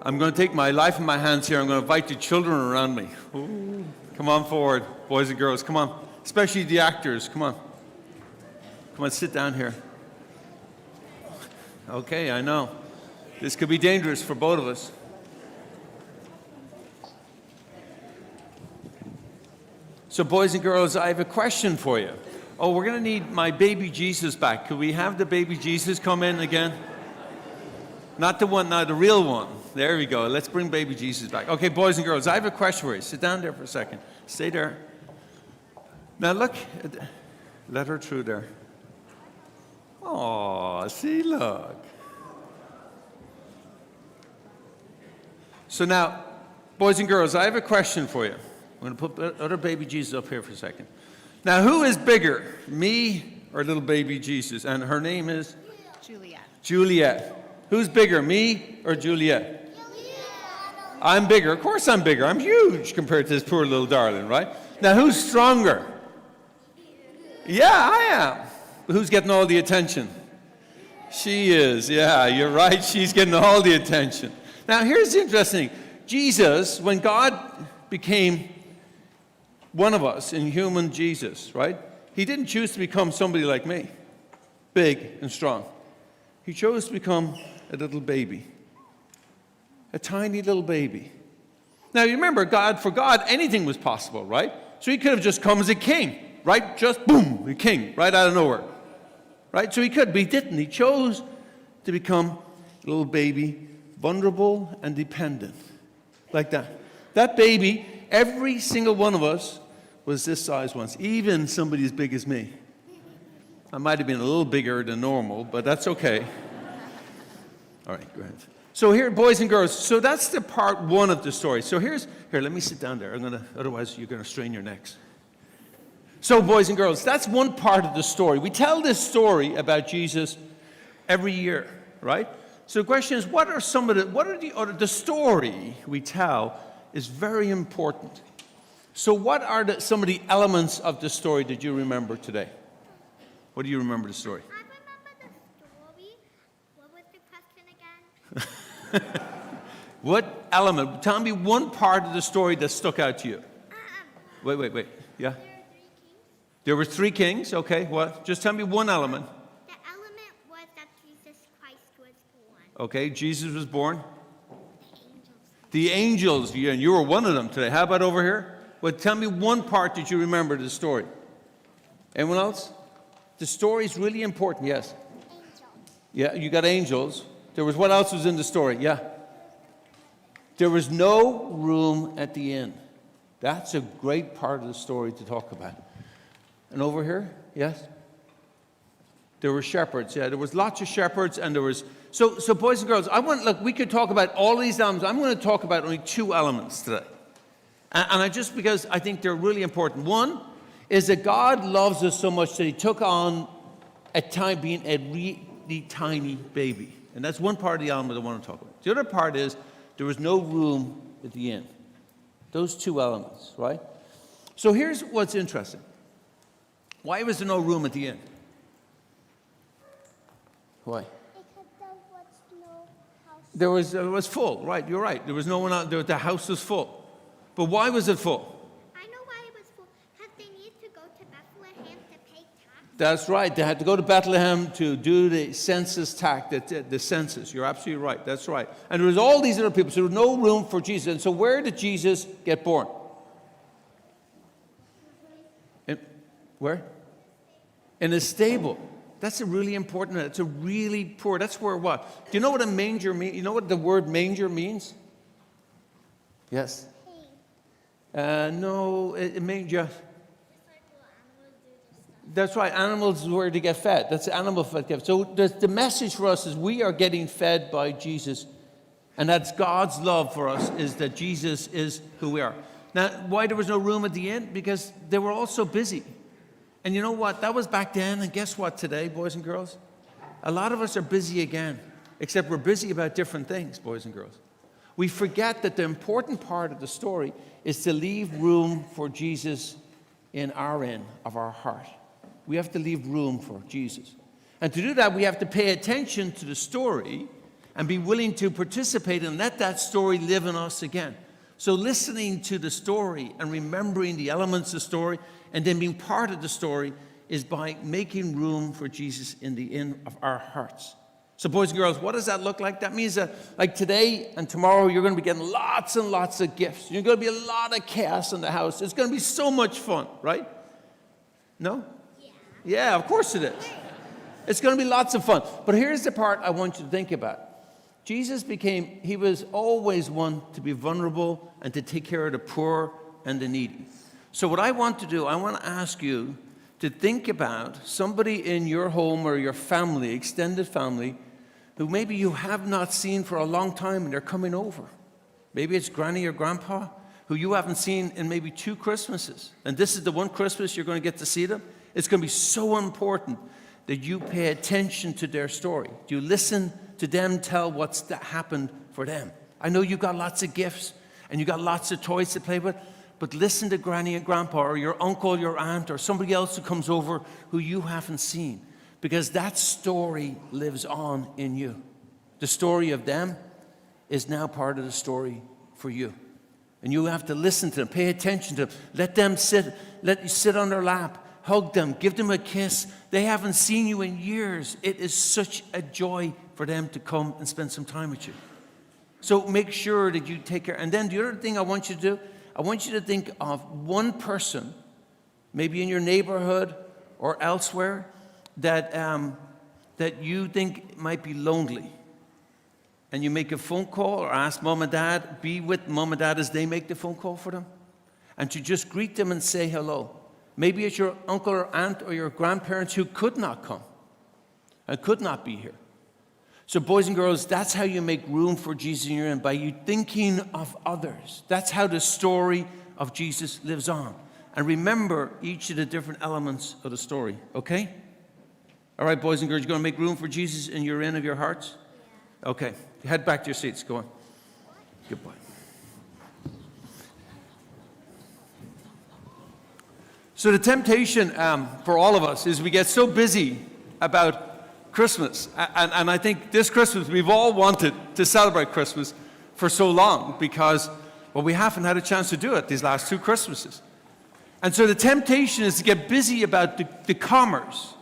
I'm going to take my life in my hands here. I'm going to invite the children around me. Ooh. Come on forward, boys and girls. Come on. Especially the actors. Come on. Come on, sit down here. Okay, I know. This could be dangerous for both of us. So, boys and girls, I have a question for you. Oh, we're going to need my baby Jesus back. Could we have the baby Jesus come in again? Not the one, not the real one. There we go. Let's bring baby Jesus back. Okay, boys and girls, I have a question for you. Sit down there for a second. Stay there. Now look. Let her through there. Oh, see, look. So now, boys and girls, I have a question for you. I'm going to put other baby Jesus up here for a second. Now, who is bigger, me or little baby Jesus? And her name is? Juliet. Juliet. Who's bigger, me or Juliet? Juliet. I'm bigger. Of course I'm bigger. I'm huge compared to this poor little darling, right? Now, who's stronger? Yeah, I am. Who's getting all the attention? She is. Yeah, you're right. She's getting all the attention. Now, here's the interesting thing. Jesus, when God became one of us in human Jesus, right? He didn't choose to become somebody like me, big and strong. He chose to become a little baby, a tiny little baby. Now, you remember, for God, anything was possible, right? So he could have just come as a king, right? Just boom, a king, right out of nowhere, right? So he could, but he didn't. He chose to become a little baby, vulnerable and dependent, like that. That baby, every single one of us was this size once, even somebody as big as me. I might have been a little bigger than normal, but that's okay. All right, go ahead. So here, boys and girls, so that's the part one of the story. So here, let me sit down there. Otherwise you're going to strain your necks. So boys and girls, that's one part of the story. We tell this story about Jesus every year, right? So the question is, the story we tell is very important. So what are some of the elements of the story that you remember today? What do you remember the story? I remember the story. What was the question again? What element? Tell me one part of the story that stuck out to you. Wait. Yeah? There were 3 kings. Okay, what? Just tell me one element. The element was that Jesus Christ was born. Okay, Jesus was born. The angels. The angels, and you were one of them today. How about over here? Well, tell me one part that you remember of the story. Anyone else? The story is really important, yes. Angels. Yeah, you got angels. What else was in the story? Yeah. There was no room at the inn. That's a great part of the story to talk about. And over here, yes? There were shepherds, yeah. There was lots of shepherds, and there was... So boys and girls, we could talk about all these elements. I'm going to talk about only 2 elements today. And because I think they're really important. One is that God loves us so much that he took on being a really tiny baby. And that's one part of the element I want to talk about. The other part is there was no room at the inn. Those 2 elements, right? So here's what's interesting. Why was there no room at the inn? Why? Because there was no house. It was full, right? You're right. There was no one out there. The house was full. But why was it full? I know why it was full. Because they need to go to Bethlehem to pay tax. That's right. They had to go to Bethlehem to do the census tax, the census. You're absolutely right. That's right. And there was all these other people, so there was no room for Jesus. And so where did Jesus get born? Where? In a stable. That's a really important. It's a really poor. That's where what? Do you know what a manger means? You know what the word manger means? Yes. No, it means just. That's right. Animals were to get fed. That's animal fed. So the message for us is we are getting fed by Jesus, and that's God's love for us. Is that Jesus is who we are. Now, why there was no room at the inn? Because they were all so busy. And you know what? That was back then, and guess what today, boys and girls? A lot of us are busy again, except we're busy about different things, boys and girls. We forget that the important part of the story is to leave room for Jesus in our inn of our heart. We have to leave room for Jesus. And to do that, we have to pay attention to the story and be willing to participate and let that story live in us again. So listening to the story and remembering the elements of the story and then being part of the story is by making room for Jesus in the inn of our hearts. So boys and girls, what does that look like? That means that like today and tomorrow, you're going to be getting lots and lots of gifts. You're going to be a lot of chaos in the house. It's going to be so much fun, right? No? Yeah, of course it is. It's going to be lots of fun. But here's the part I want you to think about. Jesus he was always one to be vulnerable and to take care of the poor and the needy. So what I want to do, I want to ask you to think about somebody in your home or your family, extended family, who maybe you have not seen for a long time and they're coming over. Maybe it's Granny or Grandpa who you haven't seen in maybe 2 Christmases. And this is the one Christmas you're going to get to see them. It's going to be so important that you pay attention to their story. Do you listen to them tell what's happened for them? I know you've got lots of gifts and you've got lots of toys to play with, but listen to Granny and Grandpa or your uncle, your aunt, or somebody else who comes over who you haven't seen, because that story lives on in you. The story of them is now part of the story for you. And you have to listen to them, pay attention to them, let you sit on their lap, hug them, give them a kiss. They haven't seen you in years. It is such a joy for them to come and spend some time with you. So make sure that you take care. And then the other thing I want you to do, I want you to think of one person, maybe in your neighborhood or elsewhere, that you think might be lonely. And you make a phone call or ask mom and dad, be with mom and dad as they make the phone call for them. And to just greet them and say hello. Maybe it's your uncle or aunt or your grandparents who could not come and could not be here. So boys and girls, that's how you make room for Jesus in your end, by you thinking of others. That's how the story of Jesus lives on. And remember each of the different elements of the story, okay? All right, boys and girls, you're going to make room for Jesus in your inn of your hearts? Yeah. Okay, head back to your seats. Go on. Good boy. So the temptation for all of us is we get so busy about Christmas. And I think this Christmas, we've all wanted to celebrate Christmas for so long because, well, we haven't had a chance to do it these last 2 Christmases. And so the temptation is to get busy about the commerce,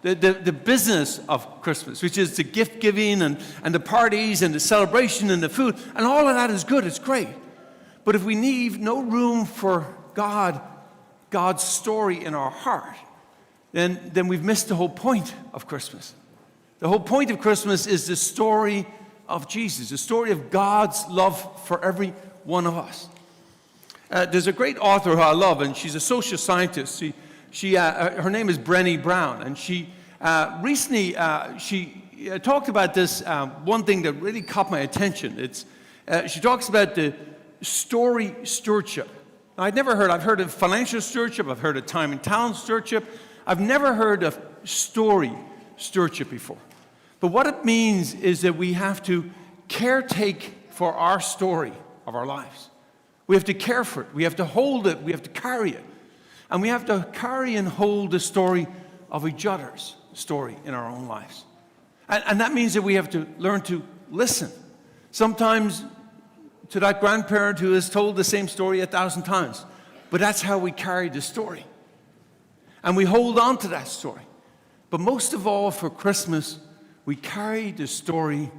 the business of Christmas, which is the gift giving and the parties and the celebration and the food. And all of that is good, it's great. But if we leave no room for God's story in our heart, then we've missed the whole point of Christmas. The whole point of Christmas is the story of Jesus, the story of God's love for every one of us. There's a great author who I love, and she's a social scientist. Her name is Brené Brown, and she recently talked about this one thing that really caught my attention. She talks about the story stewardship. Now, I've heard of financial stewardship, I've heard of time and talent stewardship. I've never heard of story stewardship before. But what it means is that we have to caretake for our story of our lives. We have to care for it. We have to hold it. We have to carry it. And we have to carry and hold the story of each other's story in our own lives. And that means that we have to learn to listen. Sometimes to that grandparent who has told the same story 1,000 times. But that's how we carry the story. And we hold on to that story. But most of all, for Christmas, we carry the story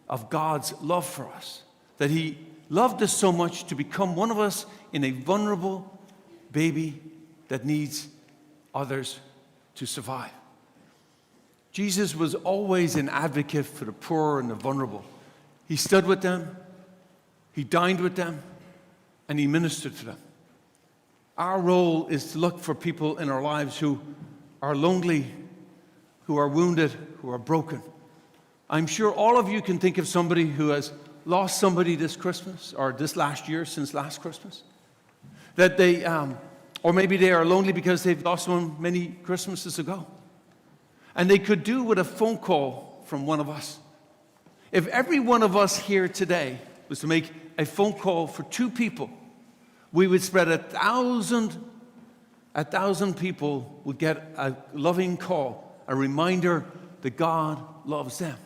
of God's love for us. That He loved us so much to become one of us in a vulnerable baby that needs others to survive. Jesus was always an advocate for the poor and the vulnerable. He stood with them, He dined with them, and He ministered to them. Our role is to look for people in our lives who are lonely, who are wounded, who are broken. I'm sure all of you can think of somebody who has lost somebody this Christmas or this last year since last Christmas. That they, or maybe they are lonely because they've lost one many Christmases ago. And they could do with a phone call from one of us. If every one of us here today was to make a phone call for 2 people, we would spread 1,000 people would get a loving call, a reminder that God loves them.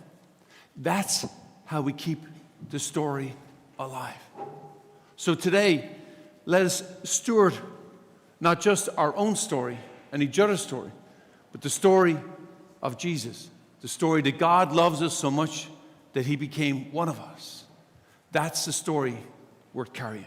That's how we keep the story alive. So today, let us steward not just our own story and each other's story, but the story of Jesus, the story that God loves us so much that he became one of us. That's the story worth carrying.